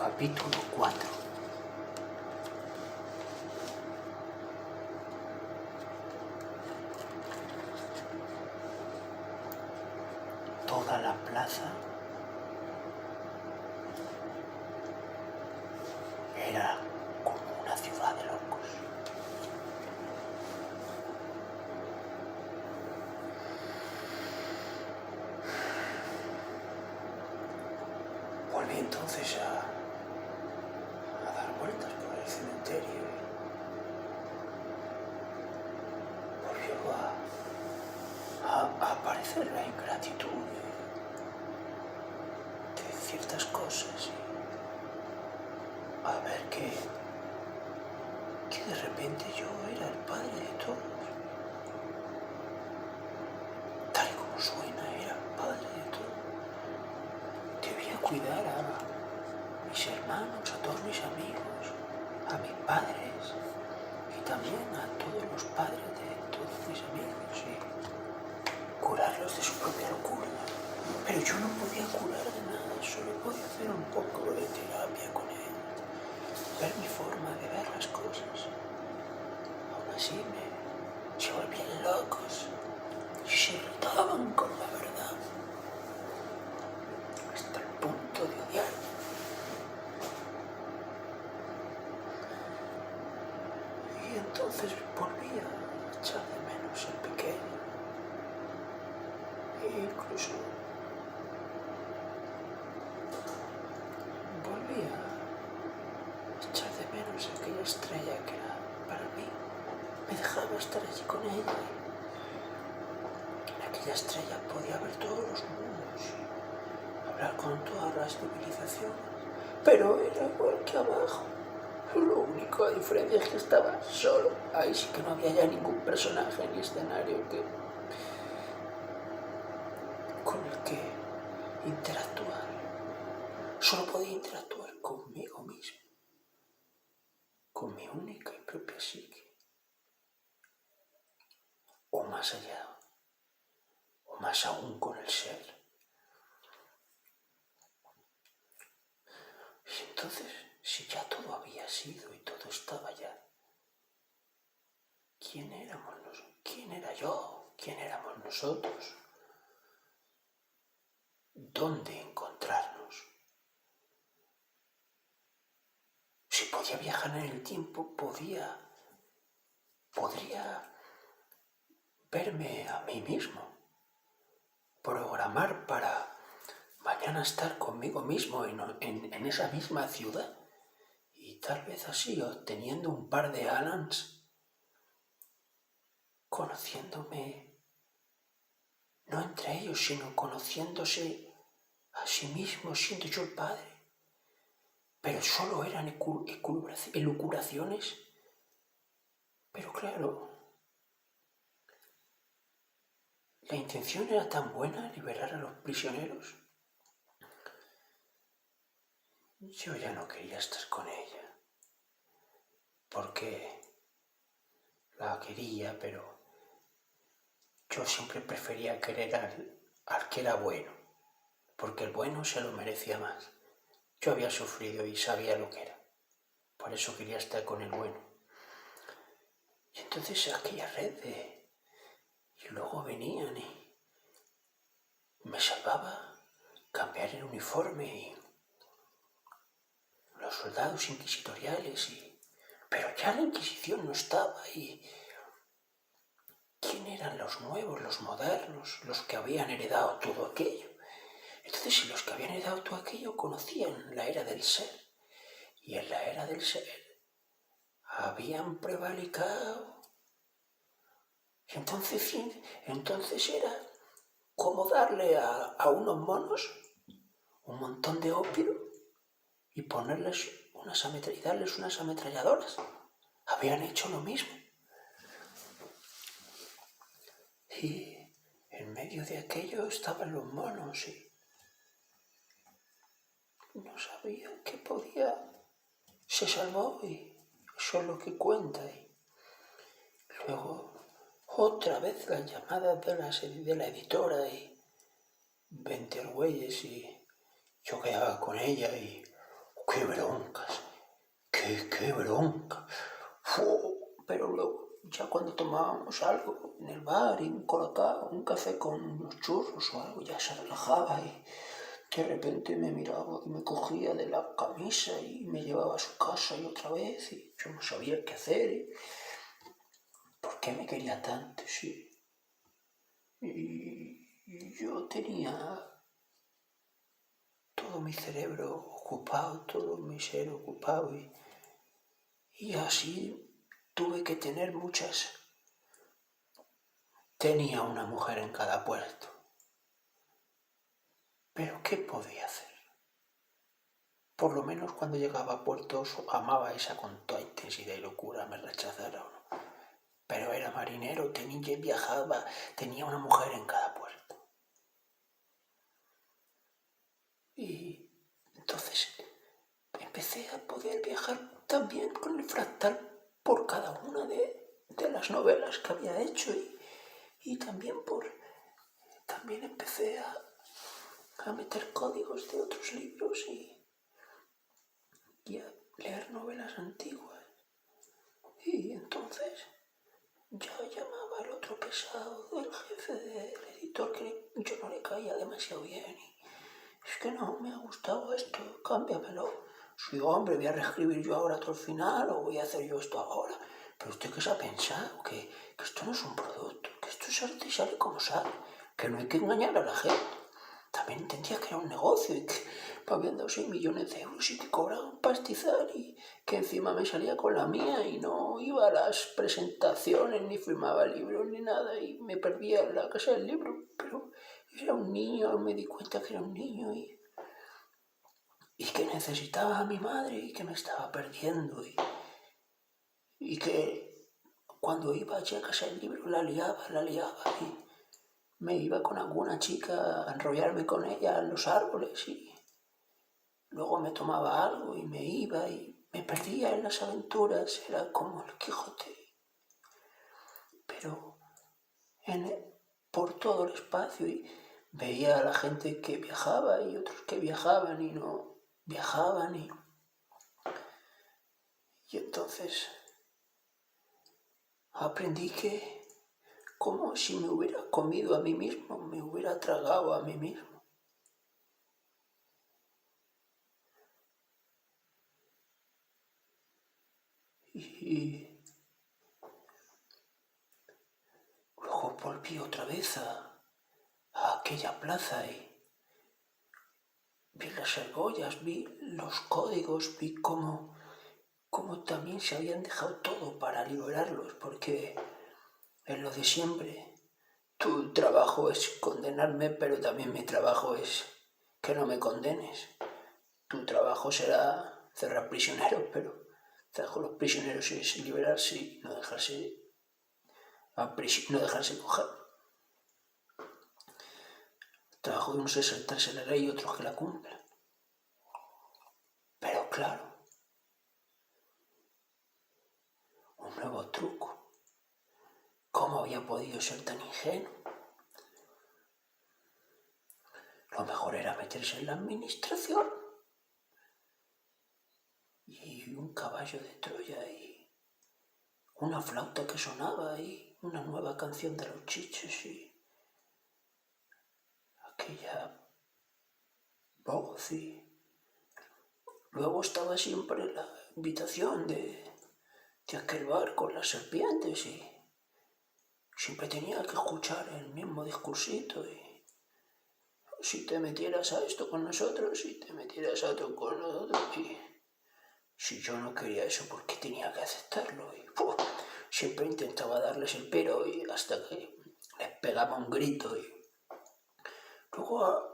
Capítulo 4. Toda la plaza era como una ciudad de locos. Volví entonces a dar vueltas por el cementerio y volvió a aparecer la ingratitud de ciertas cosas y a ver que de repente yo era el padre de todos. Tal y como suena, era el padre de todos. Debía cuidar a mis hermanos, a todos mis amigos, a mis padres y también a todos los padres de todos mis amigos y curarlos de su propia locura. Pero yo no podía curar de nada, solo podía hacer un poco de terapia con él, ver mi forma de ver las cosas. Aún así se volvían locos y se irritaban con la verdad, hasta el punto de odiarme. Y entonces volví a echar de menos el pequeño. E incluso volví a echar de menos aquella estrella que era para mí. Me dejaba estar allí con ella. En aquella estrella podía ver todos los mundos, hablar con todas las civilizaciones, pero era igual que abajo. Lo único a diferencia es que estaba solo. Ahí sí que no había ya ningún personaje ni escenario con el que interactuar. Solo podía interactuar conmigo mismo, con mi única y propia psique, o más allá, o más aún con el ser. Y entonces, si ya todo había sido y todo estaba ya, ¿quién éramos nosotros? ¿Quién era yo? ¿Quién éramos nosotros? ¿Dónde encontrarnos? Si podía viajar en el tiempo, podría verme a mí mismo, programar para mañana estar conmigo mismo en esa misma ciudad y tal vez así obteniendo un par de Alans, conociéndome, no entre ellos, sino conociéndose a sí mismo, siendo yo el padre. Pero solo eran elucubraciones. Pero claro, la intención era tan buena, liberar a los prisioneros. Yo ya no quería estar con ella, porque la quería, pero yo siempre prefería querer al que era bueno, porque el bueno se lo merecía más. Yo había sufrido y sabía lo que era, por eso quería estar con el bueno. Y entonces aquella red y luego venían y me salvaba cambiar el uniforme y los soldados inquisitoriales pero ya la Inquisición no estaba y ¿quién eran los nuevos, los modernos, los que habían heredado todo aquello? Entonces, si los que habían heredado todo aquello conocían la era del ser, y en la era del ser habían prevalicado, y entonces era como darle a unos monos un montón de opio y ponerles y darles unas ametralladoras. Habían hecho lo mismo. Y en medio de aquello estaban los monos y no sabía qué podía. Se salvó y eso es lo que cuenta. Y luego otra vez las llamadas de la editora y 20 güeyes y yo quedaba con ella y qué broncas, qué bronca. Pero luego, ya cuando tomábamos algo en el bar, y un colacao, un café con unos churros o algo, ya se relajaba y de repente me miraba y me cogía de la camisa y me llevaba a su casa y otra vez, y yo no sabía qué hacer. ¿Por qué me quería tanto? Sí. Y yo tenía todo mi cerebro ocupado, todo mi ser ocupado, y así tuve que tener muchas. Tenía una mujer en cada puerto. Pero ¿qué podía hacer? Por lo menos cuando llegaba a puertos amaba esa con toda intensidad y locura, me rechazara o no. Pero era marinero, viajaba, tenía una mujer en cada puerto. Y entonces empecé a poder viajar también con el fractal por cada una de las novelas que había hecho, y también empecé a meter códigos de otros libros y a leer novelas antiguas. Y entonces ya llamaba al otro pesado del jefe del editor, que yo no le caía demasiado bien. Y es que no me ha gustado esto, cámbiamelo. Sí, hombre, voy a reescribir yo ahora todo el final, o voy a hacer yo esto ahora. Pero usted, ¿qué se ha pensado? Que esto no es un producto, que esto es arte y sale como sale, que no hay que engañar a la gente. También entendía que era un negocio y que me habían dado 6 millones de euros y que cobraba un pastizal, y que encima me salía con la mía y no iba a las presentaciones, ni firmaba libros, ni nada, y me perdía en la casa del libro. Pero era un niño, me di cuenta que era un niño y que necesitaba a mi madre y que me estaba perdiendo, y que cuando iba allí a casa del libro la liaba y me iba con alguna chica a enrollarme con ella en los árboles, y luego me tomaba algo y me iba y me perdía en las aventuras. Era como el Quijote, pero por todo el espacio, y veía a la gente que viajaba y otros que viajaban y no viajaban, y entonces aprendí que, como si me hubiera comido a mí mismo, me hubiera tragado a mí mismo. Y luego volví otra vez a aquella plaza y vi las argollas, vi los códigos, vi cómo también se habían dejado todo para liberarlos, porque es lo de siempre. Tu trabajo es condenarme, pero también mi trabajo es que no me condenes. Tu trabajo será cerrar prisioneros, pero trabajo los prisioneros es liberarse y no dejarse coger. El trabajo de unos es saltarse la ley y otros que la cumplan. Pero claro, un nuevo truco. ¿Cómo había podido ser tan ingenuo? Lo mejor era meterse en la administración. Y un caballo de Troya y una flauta que sonaba y una nueva canción de los Chichos y aquella voz. Y luego estaba siempre la invitación de aquel bar con las serpientes, y siempre tenía que escuchar el mismo discursito. Y si te metieras a esto con nosotros, si te metieras a otro con nosotros, y si yo no quería eso, ¿por qué tenía que aceptarlo? Y siempre intentaba darles el pero, y hasta que les pegaba un grito. Y luego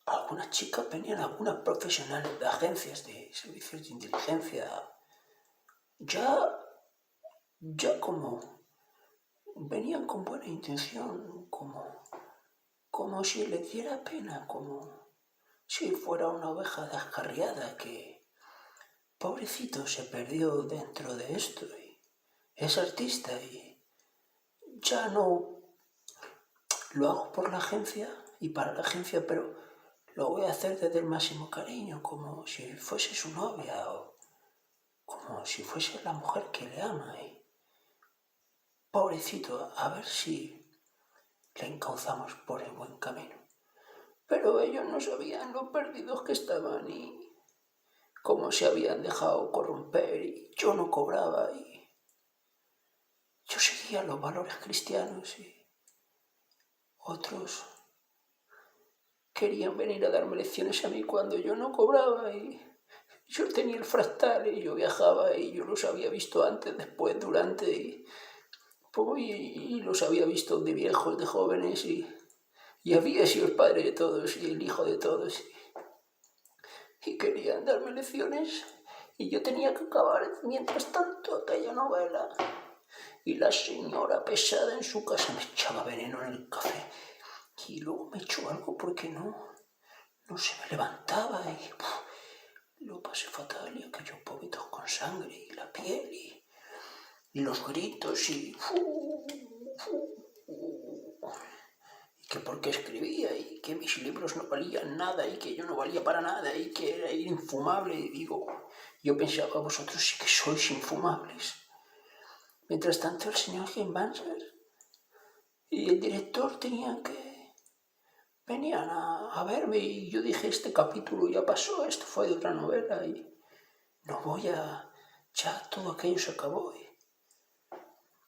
algunas chicas venían, algunas profesionales de agencias de servicios de inteligencia, ya como venían con buena intención, como si les diera pena, como si fuera una oveja descarriada que, pobrecito, se perdió dentro de esto y es artista, y ya no lo hago por la agencia y para la agencia, pero lo voy a hacer desde el máximo cariño, como si fuese su novia o como si fuese la mujer que le ama. Y pobrecito, a ver si le encauzamos por el buen camino. Pero ellos no sabían lo perdidos que estaban y cómo se habían dejado corromper, y yo no cobraba y yo seguía los valores cristianos y otros querían venir a darme lecciones a mí cuando yo no cobraba, y yo tenía el fractal y yo viajaba y yo los había visto antes, después, durante y los había visto de viejos, de jóvenes, y había sido el padre de todos y el hijo de todos, y querían darme lecciones y yo tenía que acabar mientras tanto aquella novela. Y la señora pesada en su casa me echaba veneno en el café y luego me echó algo porque no se me levantaba y lo pasé fatal, y aquellos poquitos con sangre y la piel y los gritos y que porque escribía y que mis libros no valían nada y que yo no valía para nada y que era infumable. Y digo, yo pensaba, vosotros sí que sois infumables. Mientras tanto el señor Jim Banzer y el director venían a verme, y yo dije, este capítulo ya pasó, esto fue de otra novela y no ya todo aquello se acabó.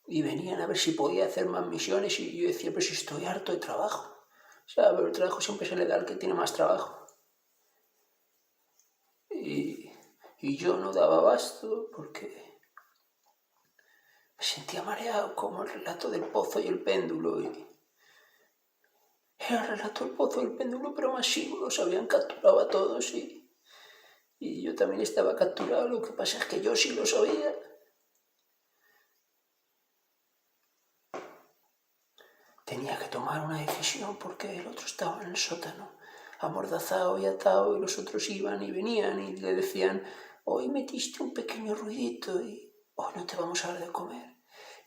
Y venían a ver si podía hacer más misiones y yo decía, pues estoy harto de trabajo. O sea, pero el trabajo siempre se le da al que tiene más trabajo. Y yo no daba abasto porque me sentía mareado, como el relato del pozo y el péndulo. Era el relato del pozo y el péndulo, pero masivo, los habían capturado a todos y yo también estaba capturado. Lo que pasa es que yo sí lo sabía. Tenía que tomar una decisión porque el otro estaba en el sótano, amordazado y atado, y los otros iban y venían y le decían, hoy metiste un pequeño ruidito y hoy no te vamos a dar de comer.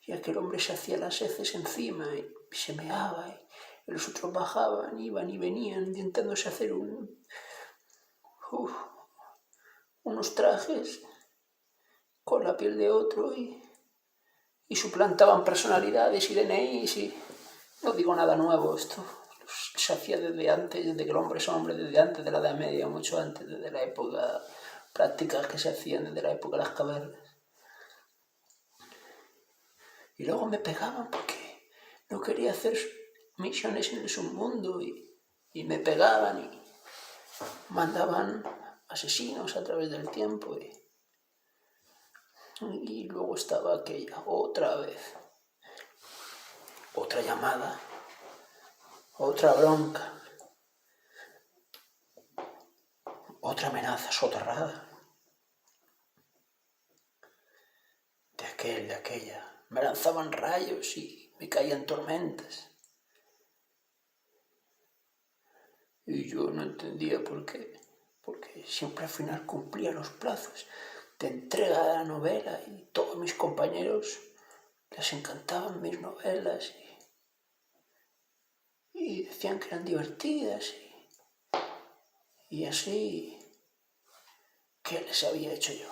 Y aquel hombre se hacía las heces encima y se meaba, y los otros bajaban, iban y venían intentándose hacer unos trajes con la piel de otro y suplantaban personalidades y DNIs y no digo nada nuevo, esto se hacía desde antes, desde que el hombre es hombre, desde antes de la Edad Media, mucho antes, desde la época, prácticas que se hacían desde la época de las cavernas. Y luego me pegaban porque no quería hacer misiones en el submundo y me pegaban y mandaban asesinos a través del tiempo y luego estaba aquella otra vez, otra llamada, otra bronca, otra amenaza soterrada de aquella. Me lanzaban rayos y me caían tormentas. Y yo no entendía por qué, porque siempre al final cumplía los plazos de entrega de la novela y todos mis compañeros les encantaban mis novelas y decían que eran divertidas y así, ¿qué les había hecho yo?